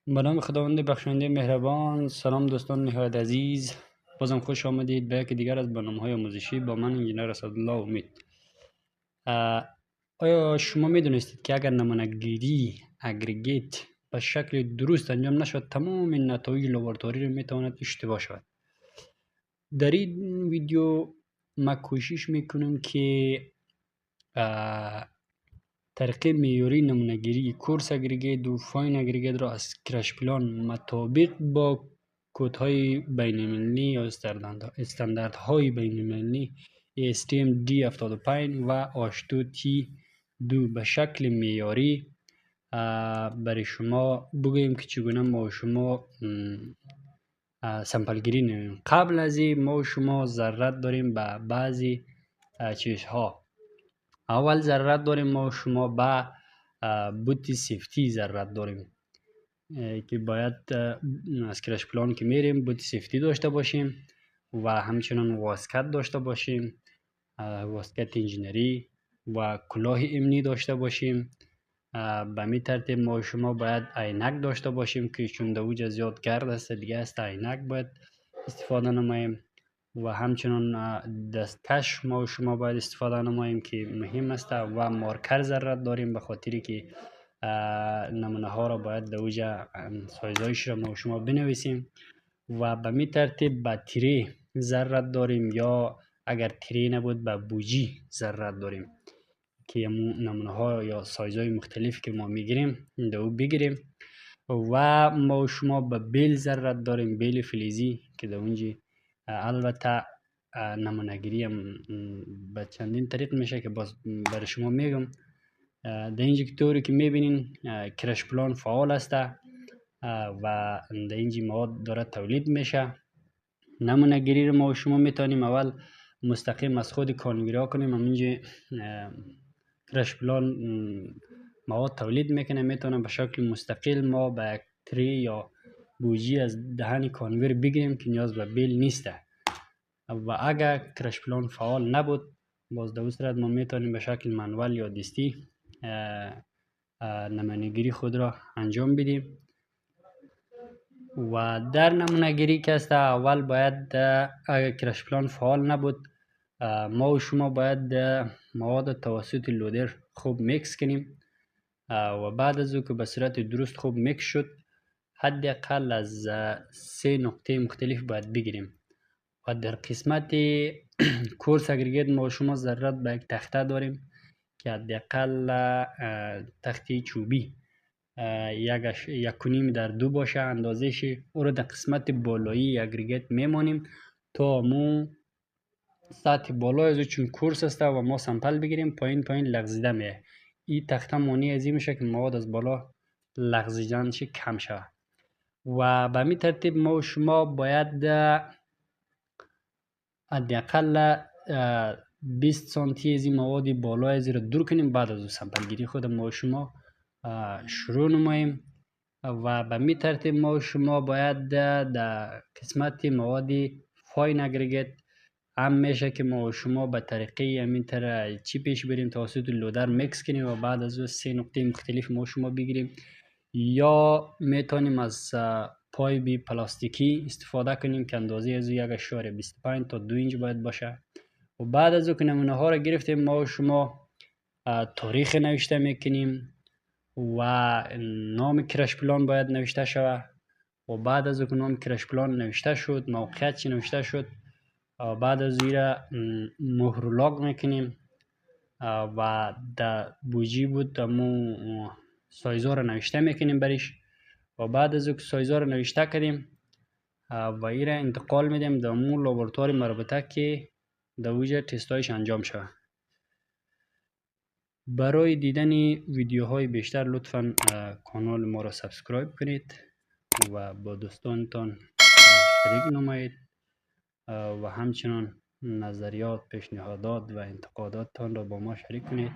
به نام خداوند بخشنده مهربان. سلام دوستان نهایت عزیز، بازم خوش آمدید به یکی دیگر از برنامه‌های آموزشی با من انجینر اسدالله امید. آیا شما میدونستید که اگر نمونه‌گیری اگریگیت به شکل درست انجام نشود، تمام این نتایج لابراتواری رو میتواند اشتباه شود؟ در این ویدیو ما کوشش میکنم که طریقه معیاری نمونه‌گیری کورس اگریگیت و فاین اگریگیت را از کرش پلان مطابق با کدهای بین‌المللی یا استانداردهای بین‌المللی ASTM D75 و H2T2 به شکل معیاری برای شما بگوییم که چگونه ما و شما سمپل گیری نمیم. قبل از این ما و شما ضرورت داریم به بعضی چیزها. اول ضرورت داریم ما و شما به بوت سیفتی ضرورت داریم که باید از کرش پلان که میریم بوت سیفتی داشته باشیم و همچنان واسکت داشته باشیم، واسکت انجینری و کلاه امنی داشته باشیم. به می ترتیب ما و شما باید عینک داشته باشیم که چون دوج زیاد گرد است دیگه است، عینک باید استفاده نماییم و همچنان دستکش ما و شما باید استفاده نماییم که مهم است و مارکر ضرورت داریم به خاطری که نمونه ها را باید دوجه سایزایش را ما و شما بنویسیم و به می ترتیب به تیره ضرورت داریم یا اگر تیره نبود به بوجی ضرورت داریم که نمونه ها یا سایزهای مختلف که ما میگیریم دو بگیریم و ما و شما به بیل ضرورت داریم، بیل فلزی که در اونجا البته نمونه‌گیری هم به چندین طریق میشه که باز برای شما میگم. در اینجا که طوری که میبینین کرش پلان فعال است و در اینجا مواد داره تولید میشه. نمونه‌گیری رو ما و شما میتونیم اول مستقیم از خود کانگیری ها کنیم. همینجا کرش پلان مواد تولید میکنه، میتونه به شکل مستقل ما به یک تری یا بوجی از دهن کانویر بگیریم که نیاز به بیل نیسته و اگر کرش پلان فعال نبود باز در صورت ما میتونیم به شکل منوال یا دستی نمونه‌گیری خود را انجام بدیم. و در نمونه‌گیری که است اول باید اگر کرش پلان فعال نبود ما و شما باید مواد توسط لودر خوب میکس کنیم و بعد از او که به صورت درست خوب میکس شد حداقل از 3 نقطه مختلف باید بگیریم و در قسمت کورس اگریگیت ما و شما ضرورت به یک تخته داریم که حداقل تخته چوبی 1.5x2 باشه اندازهش. او را در قسمت بالایی اگریگیت میمانیم تا مو سطح بالا از چون کورس است و ما سمپل بگیریم پایین پایین لغزیده میه. این تخته مانع از این میشه که مواد از بالا لغزیدنش کم شود و به می ترتیب ما و شما باید حداقل 20 سانتی از این مواد بالا از را دور کنیم. بعد از سمپل گیری خود ما و شما شروع نماییم و به می ترتیب ما و شما باید در قسمت مواد فاین اگریگیت هم میشه که ما و شما به طریقه همین طرح چی پیش بریم توسط لودر میکس کنیم و بعد از 3 نقطه مختلف ما و شما بگیریم یا میتونیم از پایپ پلاستیکی استفاده کنیم که اندازه از 1.25 تا 2 اینچ باید باشه و بعد از او که نمونه ها را گرفتیم ما و شما تاریخ نوشته میکنیم و نام کرش پلان باید نوشته شود و بعد از او که نام کرش پلان نوشته شد موقعیت چی نوشته شد بعد از زیر مهر لاگ میکنیم و در بوجی بود مو سایزا رو نوشته میکنیم برش و بعد از او که سایزا رو نوشته کردیم و این را انتقال میدیم در مو لابراتوار مربوطه که در اوجه تستایش انجام شود. برای دیدن ویدیوهای بیشتر لطفا کانال ما را سابسکرایب کنید و با دوستانتان شریک نمایید و همچنان نظریات، پیشنهادات و انتقاداتتان را با ما شریک کنید.